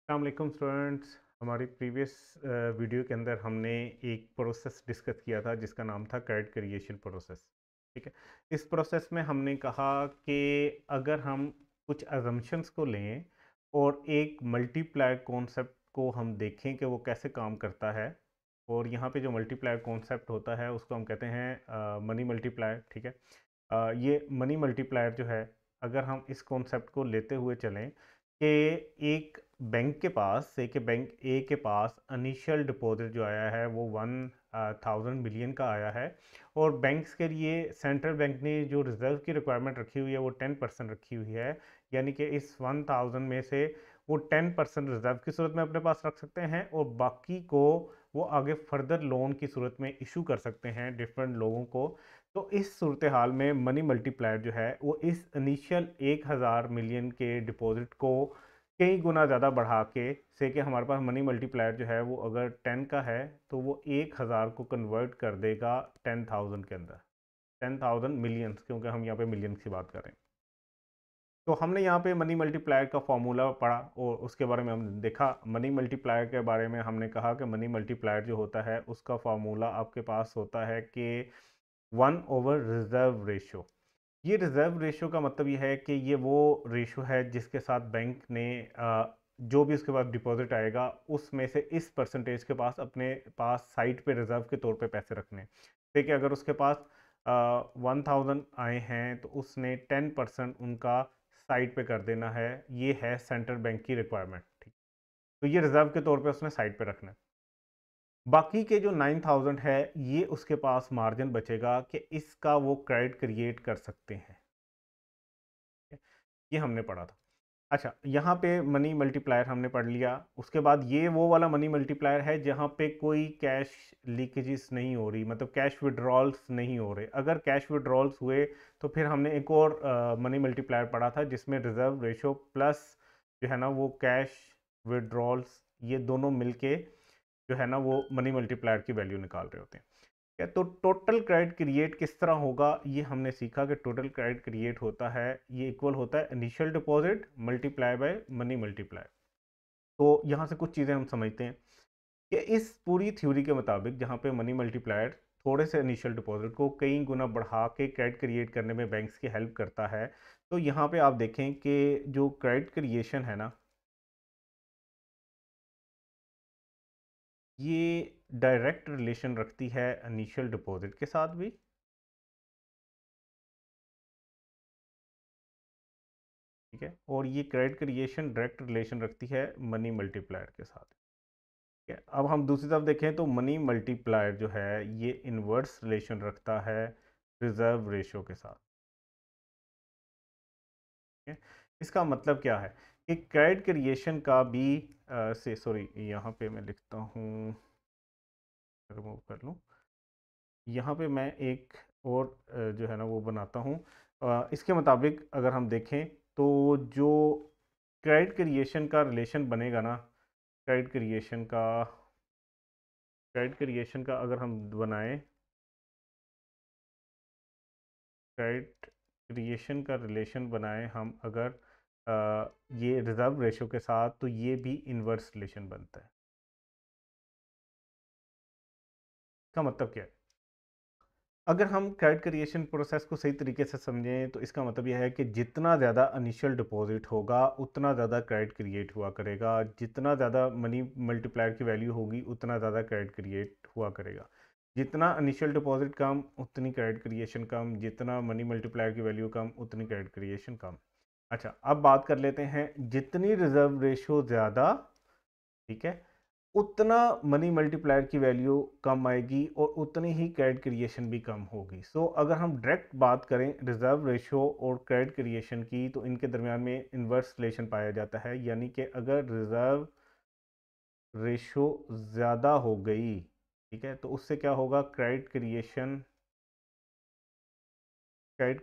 अस्सलामुअलैकुम स्टूडेंट्स। हमारी previous video के अंदर हमने एक प्रोसेस डिस्कस किया था जिसका नाम था क्रेडिट क्रिएशन प्रोसेस। ठीक है। इस प्रोसेस में हमने कहा कि अगर हम कुछ अजम्पशंस को लें और एक मल्टीप्लायर कॉन्सेप्ट को हम देखें कि वो कैसे काम करता है। और यहाँ पे जो मल्टीप्लायर कॉन्सेप्ट होता है उसको हम कहते हैं मनी मल्टीप्लायर। ठीक है। ये मनी मल्टीप्लायर जो है, अगर हम इस कॉन्सेप्ट को लेते हुए चलें कि एक बैंक के पास से कि बैंक ए के पास इनिशियल डिपॉजिट जो आया है वो 1000 मिलियन का आया है। और बैंक्स के लिए सेंट्रल बैंक ने जो रिजर्व की रिक्वायरमेंट रखी हुई है वो 10% रखी हुई है। यानी कि इस 1000 में से वो 10% रिजर्व की सूरत में अपने पास रख सकते हैं और बाकी को वो आगे फर्दर लोन की सूरत में इशू कर सकते हैं डिफरेंट लोगों को। तो इस सूरत हाल में मनी मल्टीप्लायर जो है वो इस इनिशियल 1000 मिलियन के डिपॉजिट को कई गुना ज़्यादा बढ़ा के से कि हमारे पास मनी मल्टीप्लायर जो है वो अगर 10 का है तो वो 1000 को कन्वर्ट कर देगा 10,000 के अंदर। 10,000 मिलियंस, क्योंकि हम यहाँ पे मिलियंस की बात कर रहे हैं। तो हमने यहाँ पे मनी मल्टीप्लायर का फॉर्मूला पढ़ा और उसके बारे में हमने देखा। मनी मल्टीप्लायर के बारे में हमने कहा कि मनी मल्टीप्लायर जो होता है उसका फॉर्मूला आपके पास होता है कि 1/रिजर्व रेशो। ये रिजर्व रेशो का मतलब ये है कि ये वो रेशो है जिसके साथ बैंक ने जो भी उसके पास डिपॉजिट आएगा उसमें से इस परसेंटेज के पास अपने पास साइड पे रिजर्व के तौर पे पैसे रखने। देखिए, अगर उसके पास 1000 आए हैं तो उसने 10% उनका साइड पे कर देना है। ये है सेंट्रल बैंक की रिक्वायरमेंट। ठीक। तो ये रिजर्व के तौर पे उसने साइड पे रखना है। बाकी के जो 9000 है ये उसके पास मार्जिन बचेगा कि इसका वो क्रेडिट क्रिएट कर सकते हैं। ये हमने पढ़ा था। अच्छा, यहाँ पे मनी मल्टीप्लायर हमने पढ़ लिया। उसके बाद ये वो वाला मनी मल्टीप्लायर है जहाँ पे कोई कैश लीकेजेस नहीं हो रही, मतलब कैश विड्रॉल्स नहीं हो रहे। अगर कैश विड्रॉल्स हुए तो फिर हमने एक और मनी मल्टीप्लायर पढ़ा था जिसमें रिजर्व रेशो प्लस जो है ना वो कैश विड्रॉल्स, ये दोनों मिलके जो है ना वो मनी मल्टीप्लायर की वैल्यू निकाल रहे होते हैं। क्या तो टोटल क्रेडिट क्रिएट किस तरह होगा ये हमने सीखा कि टोटल क्रेडिट क्रिएट होता है, ये इक्वल होता है initial deposit multiply by money multiply. तो यहाँ से कुछ चीज़ें हम समझते हैं कि इस पूरी थ्योरी के मुताबिक जहाँ पे मनी मल्टीप्लायर थोड़े से इनिशियल डिपॉजिट को कई गुना बढ़ा के क्रेडिट क्रिएट करने में बैंक्स की हेल्प करता है। तो यहाँ पे आप देखें कि जो क्रेडिट क्रिएशन है ना, ये डायरेक्ट रिलेशन रखती है इनिशियल डिपॉजिट के साथ भी। ठीक है। और ये क्रेडिट क्रिएशन डायरेक्ट रिलेशन रखती है मनी मल्टीप्लायर के साथ। ठीक है। अब हम दूसरी तरफ देखें तो मनी मल्टीप्लायर जो है ये इनवर्स रिलेशन रखता है रिजर्व रेशो के साथ। ठीक है। इसका मतलब क्या है कि क्रेडिट क्रिएशन का भी से सॉरी, यहाँ पे मैं लिखता हूँ, रिमूव कर लूँ। यहाँ पे मैं एक और जो है ना वो बनाता हूँ। इसके मुताबिक अगर हम देखें तो जो क्रेडिट क्रिएशन का रिलेशन बनेगा ना, क्रेडिट क्रिएशन का अगर हम बनाएं, क्रेडिट क्रिएशन का रिलेशन बनाएं हम अगर ये रिजर्व रेशो के साथ, तो ये भी इनवर्स रिलेशन बनता है। इसका मतलब क्या है? अगर हम क्रेडिट क्रिएशन प्रोसेस को सही तरीके से समझें तो इसका मतलब यह है कि जितना ज़्यादा इनिशियल डिपॉजिट होगा उतना ज़्यादा क्रेडिट क्रिएट हुआ करेगा, जितना ज़्यादा मनी मल्टीप्लायर की वैल्यू होगी उतना ज़्यादा क्रेडिट क्रिएट हुआ करेगा। जितना इनिशियल डिपॉजिट कम उतनी क्रेडिट क्रिएशन कम, जितना मनी मल्टीप्लायर की वैल्यू कम उतनी क्रेडिट क्रिएशन कम। अच्छा, अब बात कर लेते हैं जितनी रिजर्व रेशो ज़्यादा, ठीक है, उतना मनी मल्टीप्लायर की वैल्यू कम आएगी और उतनी ही क्रेडिट क्रिएशन भी कम होगी। सो अगर हम डायरेक्ट बात करें रिजर्व रेशो और क्रेडिट क्रिएशन की तो इनके दरमियान में इन्वर्स रिलेशन पाया जाता है। यानी कि अगर रिजर्व रेशो ज़्यादा हो गई, ठीक है, तो उससे क्या होगा, क्रेडिट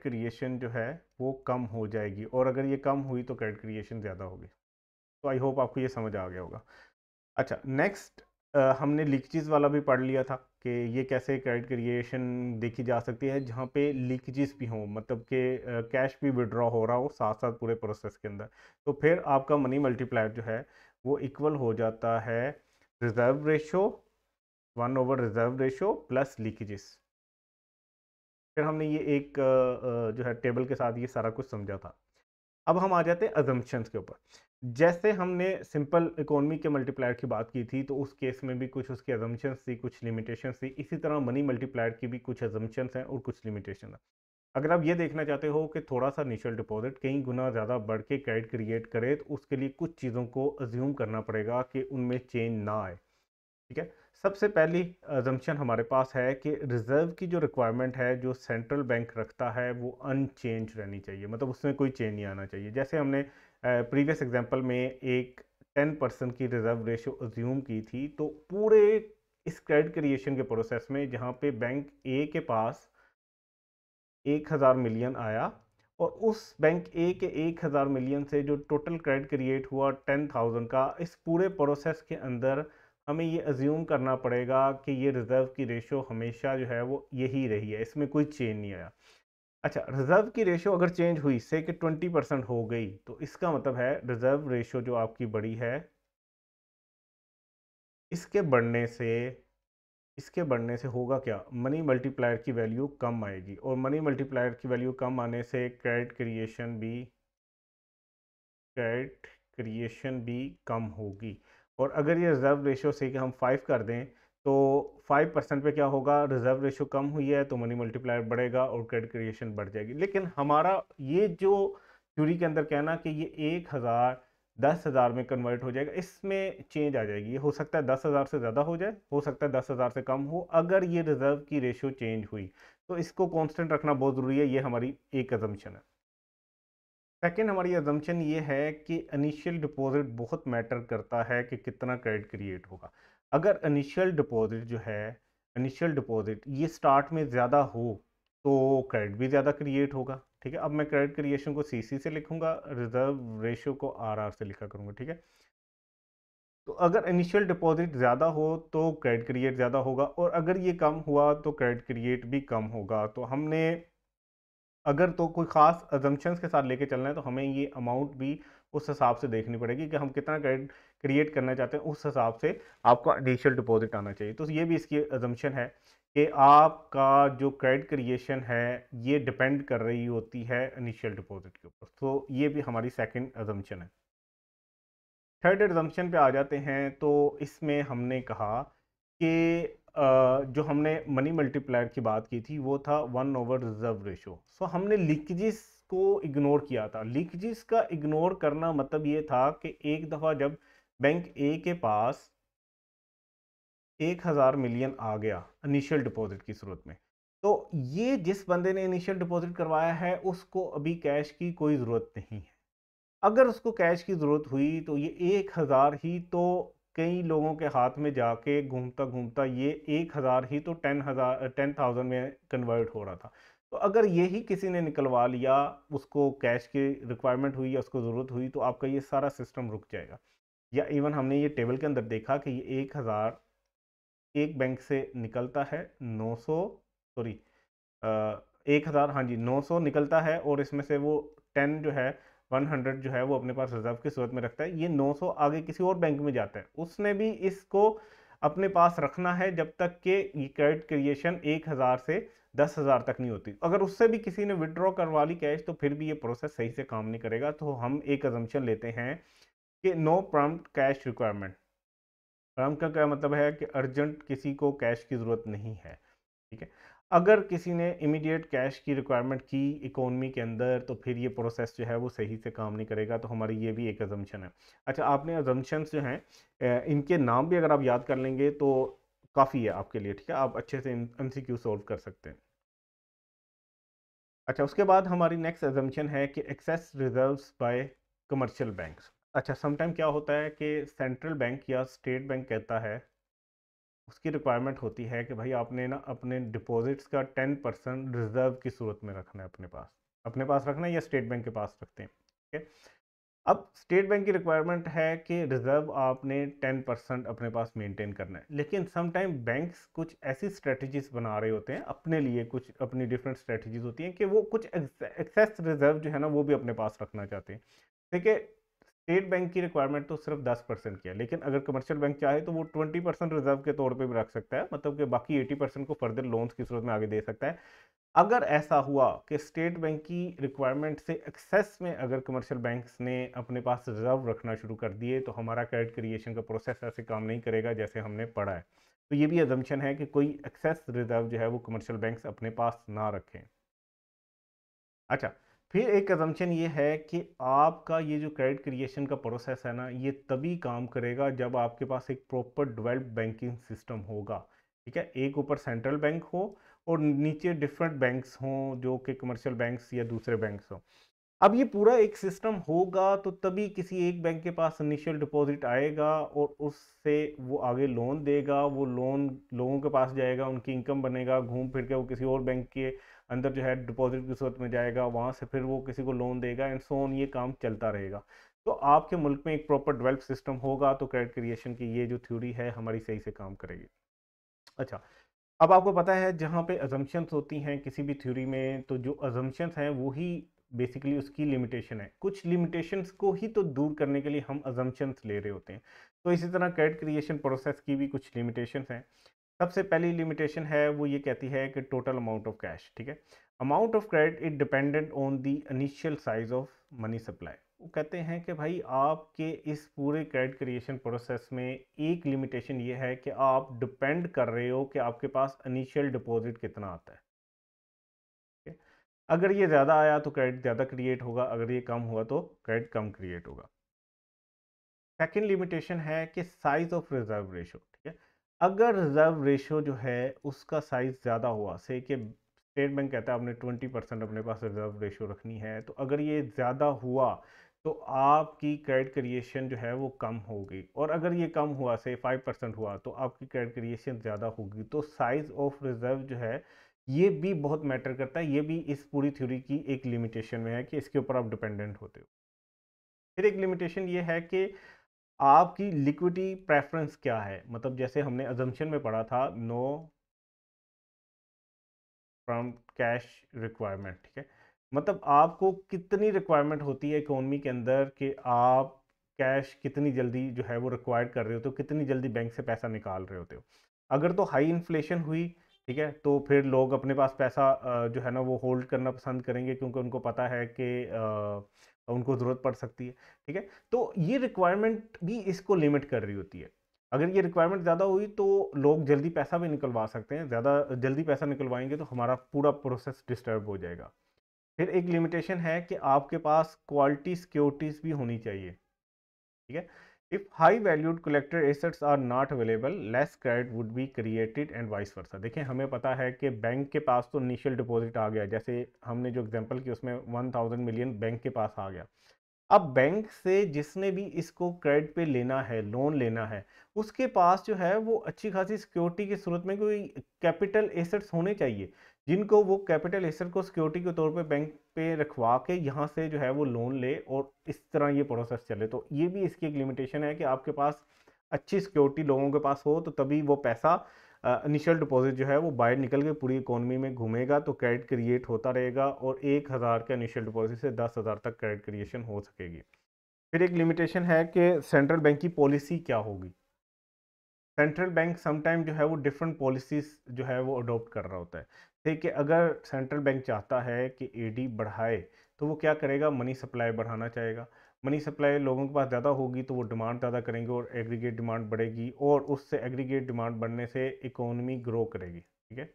क्रिएशन जो है वो कम हो जाएगी और अगर ये कम हुई तो क्रेडिट क्रिएशन ज़्यादा होगी। तो आई होप आपको ये समझ आ गया होगा। अच्छा, नेक्स्ट हमने लीकेजेस वाला भी पढ़ लिया था कि ये कैसे क्रेडिट क्रिएशन देखी जा सकती है जहाँ पे लीकेजेस भी हों, मतलब कि कैश भी विड्रॉ हो रहा हो साथ साथ पूरे प्रोसेस के अंदर। तो फिर आपका मनी मल्टीप्लायर जो है वो इक्वल हो जाता है reserve ratio 1 over reserve ratio plus leakages. फिर हमने ये एक जो है टेबल के साथ ये सारा कुछ समझा था। अब हम आ जाते हैं अजम्पशंस के ऊपर। जैसे हमने सिंपल इकोनॉमी के मल्टीप्लायर की बात की थी, तो उस केस में भी कुछ उसकी अजम्पशंस थी, कुछ लिमिटेशंस थी। इसी तरह मनी मल्टीप्लायर की भी कुछ अजम्पशंस हैं और कुछ लिमिटेशन है। अगर आप ये देखना चाहते हो कि थोड़ा सा इनिशियल डिपॉजिट कई गुना ज़्यादा बढ़ के क्रेडिट क्रिएट करे, तो उसके लिए कुछ चीज़ों को अज्यूम करना पड़ेगा कि उनमें चेंज ना आए। ठीक है। सबसे पहली अजम्पशन हमारे पास है कि रिजर्व की जो रिक्वायरमेंट है जो सेंट्रल बैंक रखता है वो अनचेंज रहनी चाहिए, मतलब उसमें कोई चेंज नहीं आना चाहिए। जैसे हमने प्रीवियस एग्जांपल में एक 10% की रिजर्व रेशो अज्यूम की थी, तो पूरे इस क्रेडिट क्रिएशन के प्रोसेस में जहाँ पे बैंक ए के पास 1000 मिलियन आया और उस बैंक ए के 1000 मिलियन से जो टोटल क्रेडिट क्रिएट हुआ 10,000 का, इस पूरे प्रोसेस के अंदर हमें ये अज्यूम करना पड़ेगा कि ये रिजर्व की रेशो हमेशा जो है वो यही रही है, इसमें कोई चेंज नहीं आया। अच्छा, रिजर्व की रेशो अगर चेंज हुई से कि 20% हो गई, तो इसका मतलब है रिजर्व रेशो जो आपकी बड़ी है, इसके बढ़ने से इसके बढ़ने से होगा क्या, मनी मल्टीप्लायर की वैल्यू कम आएगी और मनी मल्टीप्लायर की वैल्यू कम आने से क्रेडिट क्रिएशन भी कम होगी। और अगर ये रिजर्व रेशो से कि हम 5 कर दें, तो 5% पे क्या होगा, रिजर्व रेशो कम हुई है तो मनी मल्टीप्लायर बढ़ेगा और क्रेडिट क्रिएशन बढ़ जाएगी। लेकिन हमारा ये जो थ्योरी के अंदर कहना कि ये 1000 10,000 में कन्वर्ट हो जाएगा, इसमें चेंज आ जाएगी। ये हो सकता है 10,000 से ज़्यादा हो जाए, हो सकता है 10,000 से कम हो। अगर ये रिजर्व की रेशो चेंज हुई तो इसको कांस्टेंट रखना बहुत ज़रूरी है, ये हमारी एक अजम्पशन है। सेकेंड हमारी अजम्पशन ये है कि इनिशियल डिपॉजिट बहुत मैटर करता है कि कितना क्रेडिट क्रिएट होगा। अगर इनिशियल डिपॉजिट जो है, इनिशियल डिपॉजिट ये स्टार्ट में ज़्यादा हो तो क्रेडिट भी ज़्यादा क्रिएट होगा। ठीक है। अब मैं क्रेडिट क्रिएशन को सीसी से लिखूंगा, रिजर्व रेशियो को आरआर से लिखा करूंगा। ठीक है। तो अगर इनिशियल डिपॉजिट ज़्यादा हो तो क्रेडिट क्रिएट ज़्यादा होगा, और अगर ये कम हुआ तो क्रेडिट क्रिएट भी कम होगा। तो हमने अगर तो कोई ख़ास अजम्पशंस के साथ लेके चलना है, तो हमें ये अमाउंट भी उस हिसाब से देखनी पड़ेगी कि हम कितना क्रेडिट क्रिएट करना चाहते हैं, उस हिसाब से आपका इनिशियल डिपॉजिट आना चाहिए। तो ये भी इसकी अजम्पशन है कि आपका जो क्रेडिट क्रिएशन है ये डिपेंड कर रही होती है इनिशियल डिपॉजिट के ऊपर। तो ये भी हमारी सेकंड अजम्पशन है। थर्ड एग्जाम्पशन पे आ जाते हैं। तो इसमें हमने कहा कि जो हमने मनी मल्टीप्लायर की बात की थी वो था 1 ओवर रिजर्व रेशो। सो हमने लीकेजेस को इग्नोर किया था। लीकेजेस का इग्नोर करना मतलब ये था कि एक दफ़ा जब बैंक ए के पास 1000 मिलियन आ गया इनिशियल डिपॉजिट की सूरत में, तो ये जिस बंदे ने इनिशियल डिपॉजिट करवाया है उसको अभी कैश की कोई ज़रूरत नहीं है। अगर उसको कैश की ज़रूरत हुई तो ये 1000 ही तो कई लोगों के हाथ में जाके घूमता घूमता ये 1000 ही तो 10,000 में कन्वर्ट हो रहा था। तो अगर यही किसी ने निकलवा लिया, उसको कैश की रिक्वायरमेंट हुई या उसको ज़रूरत हुई, तो आपका ये सारा सिस्टम रुक जाएगा। या इवन हमने ये टेबल के अंदर देखा कि ये 1000 एक बैंक से निकलता है 900, सॉरी 1000, हाँ जी 900 निकलता है, और इसमें से वो 10 जो है 100 जो है वो अपने पास रिजर्व की सूरत में रखता है। ये 900 आगे किसी और बैंक में जाता है, उसने भी इसको अपने पास रखना है जब तक कि ये क्रेडिट क्रिएशन 1000 से 10,000 तक नहीं होती। अगर उससे भी किसी ने विड्रॉ करवा ली कैश, तो फिर भी ये प्रोसेस सही से काम नहीं करेगा। तो हम एक अजम्पशन लेते हैं कि no prompt cash requirement. Prompt का क्या मतलब है कि अर्जेंट किसी को कैश की ज़रूरत नहीं है। ठीक है। अगर किसी ने इमीडिएट कैश की रिक्वायरमेंट की इकोनॉमी के अंदर, तो फिर ये प्रोसेस जो है वो सही से काम नहीं करेगा। तो हमारी ये भी एक अजम्पशन है। अच्छा, आपने अजम्पशंस जो हैं इनके नाम भी अगर आप याद कर लेंगे तो काफ़ी है आपके लिए। ठीक है, आप अच्छे से एमसीक्यू सॉल्व कर सकते हैं। अच्छा, उसके बाद हमारी नेक्स्ट अजम्पशन है कि excess reserves by commercial banks. अच्छा, समटाइम क्या होता है कि सेंट्रल बैंक या स्टेट बैंक कहता है, उसकी रिक्वायरमेंट होती है कि भाई आपने ना अपने डिपॉजिट्स का 10% रिजर्व की सूरत में रखना है, अपने पास रखना है या स्टेट बैंक के पास रखते हैं। ठीक है। अब स्टेट बैंक की रिक्वायरमेंट है कि रिजर्व आपने 10% अपने पास मेंटेन करना है, लेकिन समटाइम बैंक्स कुछ ऐसी स्ट्रेटजीज बना रहे होते हैं अपने लिए, कुछ अपनी डिफरेंट स्ट्रेटजीज होती हैं कि वो कुछ एक्सेस रिजर्व जो है ना वो भी अपने पास रखना चाहते हैं। ठीक है। स्टेट बैंक की रिक्वायरमेंट तो सिर्फ 10% की है, लेकिन अगर कमर्शियल बैंक चाहे तो वो 20% रिजर्व के तौर पे भी रख सकता है, मतलब कि बाकी 80% को फर्दर लोन्स की सूरत में आगे दे सकता है। अगर ऐसा हुआ कि स्टेट बैंक की रिक्वायरमेंट से एक्सेस में अगर कमर्शियल बैंक्स ने अपने पास रिजर्व रखना शुरू कर दिए, तो हमारा क्रेडिट क्रिएशन का प्रोसेस ऐसे काम नहीं करेगा जैसे हमने पढ़ा है। तो ये भी अजम्पशन है कि कोई एक्सेस रिजर्व जो है वो कमर्शियल बैंक्स अपने पास ना रखें। अच्छा, फिर एक अजम्पशन ये है कि आपका ये जो क्रेडिट क्रिएशन का प्रोसेस है ना, ये तभी काम करेगा जब आपके पास एक प्रॉपर डेवलप्ड बैंकिंग सिस्टम होगा। ठीक है, एक ऊपर सेंट्रल बैंक हो और नीचे डिफरेंट बैंक्स हों जो कि कमर्शियल बैंक्स या दूसरे बैंक्स हों। अब ये पूरा एक सिस्टम होगा तो तभी किसी एक बैंक के पास इनिशियल डिपॉजिट आएगा और उससे वो आगे लोन देगा, वो लोन लोगों के पास जाएगा, उनकी इनकम बनेगा, घूम फिर के वो किसी और बैंक के अंदर जो है डिपॉजिट की सूरत में जाएगा, वहाँ से फिर वो किसी को लोन देगा एंड सो ऑन, ये काम चलता रहेगा। तो आपके मुल्क में एक प्रॉपर डेवलप सिस्टम होगा तो क्रेडिट क्रिएशन की ये जो थ्योरी है हमारी सही से काम करेगी। अच्छा, अब आपको पता है जहाँ पे अजम्पशंस होती हैं किसी भी थ्योरी में, तो जो अजम्पशंस हैं वो ही बेसिकली उसकी लिमिटेशन है। कुछ लिमिटेशंस को ही तो दूर करने के लिए हम अजम्पशंस ले रहे होते हैं। तो इसी तरह क्रेडिट क्रिएशन प्रोसेस की भी कुछ लिमिटेशंस हैं। सबसे पहली लिमिटेशन है वो ये कहती है कि टोटल अमाउंट ऑफ कैश, ठीक है, amount of credit it dependent on the initial size of money supply. वो कहते हैं कि भाई आपके इस पूरे क्रेडिट क्रिएशन प्रोसेस में एक लिमिटेशन ये है कि आप डिपेंड कर रहे हो कि आपके पास इनिशियल डिपॉजिट कितना आता है। ठीक है? अगर ये ज़्यादा आया तो क्रेडिट ज़्यादा क्रिएट होगा, अगर ये कम हुआ तो क्रेडिट कम क्रिएट होगा। सेकेंड लिमिटेशन है कि साइज ऑफ रिजर्व रेशो। ठीक है, अगर रिजर्व रेशो जो है उसका साइज ज़्यादा हुआ, से कि स्टेट बैंक कहता है आपने 20% अपने पास रिजर्व रेशो रखनी है, तो अगर ये ज़्यादा हुआ तो आपकी क्रेडिट क्रिएशन जो है वो कम होगी, और अगर ये कम हुआ से 5% हुआ तो आपकी क्रेडिट क्रिएशन ज़्यादा होगी। तो साइज ऑफ रिजर्व जो है ये भी बहुत मैटर करता है, ये भी इस पूरी थ्योरी की एक लिमिटेशन में है कि इसके ऊपर आप डिपेंडेंट होते हो। फिर एक लिमिटेशन ये है कि आपकी लिक्विडिटी प्रेफरेंस क्या है, मतलब जैसे हमने अजम्पशन में पढ़ा था, नो फ्रॉम कैश रिक्वायरमेंट। ठीक है, मतलब आपको कितनी रिक्वायरमेंट होती है इकोनॉमी के अंदर कि आप कैश कितनी जल्दी जो है वो रिक्वायर कर रहे होते हो, कितनी जल्दी बैंक से पैसा निकाल रहे होते हो। अगर तो हाई इन्फ्लेशन हुई, ठीक है, तो फिर लोग अपने पास पैसा जो है ना वो होल्ड करना पसंद करेंगे, क्योंकि उनको पता है कि उनको ज़रूरत पड़ सकती है। ठीक है, तो ये रिक्वायरमेंट भी इसको लिमिट कर रही होती है। अगर ये रिक्वायरमेंट ज़्यादा हुई तो लोग जल्दी पैसा भी निकलवा सकते हैं, ज़्यादा जल्दी पैसा निकलवाएंगे तो हमारा पूरा प्रोसेस डिस्टर्ब हो जाएगा। फिर एक लिमिटेशन है कि आपके पास क्वालिटी सिक्योरिटीज भी होनी चाहिए। ठीक है, if high valued collected assets are not available, less credit would be created and vice versa. देखें, हमें पता है कि बैंक के पास तो इनिशियल डिपॉजिट आ गया, जैसे हमने जो एग्जांपल की उसमें 1000 मिलियन बैंक के पास आ गया। अब बैंक से जिसने भी इसको क्रेडिट पे लेना है, लोन लेना है, उसके पास जो है वो अच्छी खासी सिक्योरिटी की सूरत में कोई कैपिटल एसेट्स होने चाहिए, जिनको वो कैपिटल एसेट को सिक्योरिटी के तौर पे बैंक पे रखवा के यहाँ से जो है वो लोन ले और इस तरह ये प्रोसेस चले। तो ये भी इसकी एक लिमिटेशन है कि आपके पास अच्छी सिक्योरिटी लोगों के पास हो तो तभी वो पैसा इनिशियल डिपॉजिट जो है वो बाहर निकल के पूरी इकोनॉमी में घूमेगा, तो क्रेडिट क्रिएट होता रहेगा और 1000 का इनिशियल डिपॉजिट से 10,000 तक क्रेडिट क्रिएशन हो सकेगी। फिर एक लिमिटेशन है कि सेंट्रल बैंक की पॉलिसी क्या होगी। सेंट्रल बैंक समटाइम जो है वो डिफरेंट पॉलिसीज जो है वो अडॉप्ट कर रहा होता है। ठीक है, अगर सेंट्रल बैंक चाहता है कि एडी बढ़ाए तो वो क्या करेगा, मनी सप्लाई बढ़ाना चाहेगा। मनी सप्लाई लोगों के पास ज़्यादा होगी तो वो डिमांड ज़्यादा करेंगे और एग्रीगेट डिमांड बढ़ेगी, और उससे एग्रीगेट डिमांड बढ़ने से इकोनॉमी ग्रो करेगी। ठीक है,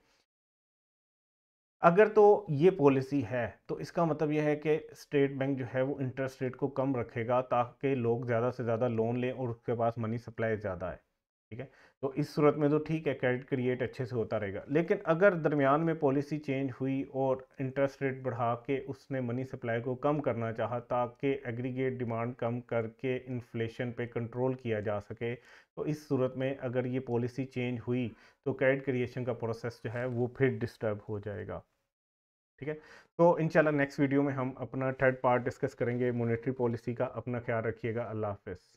अगर तो ये पॉलिसी है तो इसका मतलब यह है कि स्टेट बैंक जो है वो इंटरेस्ट रेट को कम रखेगा ताकि लोग ज़्यादा से ज़्यादा लोन लें और उसके पास मनी सप्लाई ज़्यादा है। ठीक है, तो इस सूरत में तो ठीक है, क्रेडिट क्रिएट अच्छे से होता रहेगा। लेकिन अगर दरमियान में पॉलिसी चेंज हुई और इंटरेस्ट रेट बढ़ा के उसने मनी सप्लाई को कम करना चाहा ताकि एग्रीगेट डिमांड कम करके इन्फ्लेशन पे कंट्रोल किया जा सके, तो इस सूरत में अगर ये पॉलिसी चेंज हुई तो क्रेडिट क्रिएशन का प्रोसेस जो है वो फिर डिस्टर्ब हो जाएगा। ठीक है, तो इंशाल्लाह नेक्स्ट वीडियो में हम अपना थर्ड पार्ट डिस्कस करेंगे मॉनेटरी पॉलिसी का। अपना ख्याल रखिएगा। अल्लाह हाफिज़।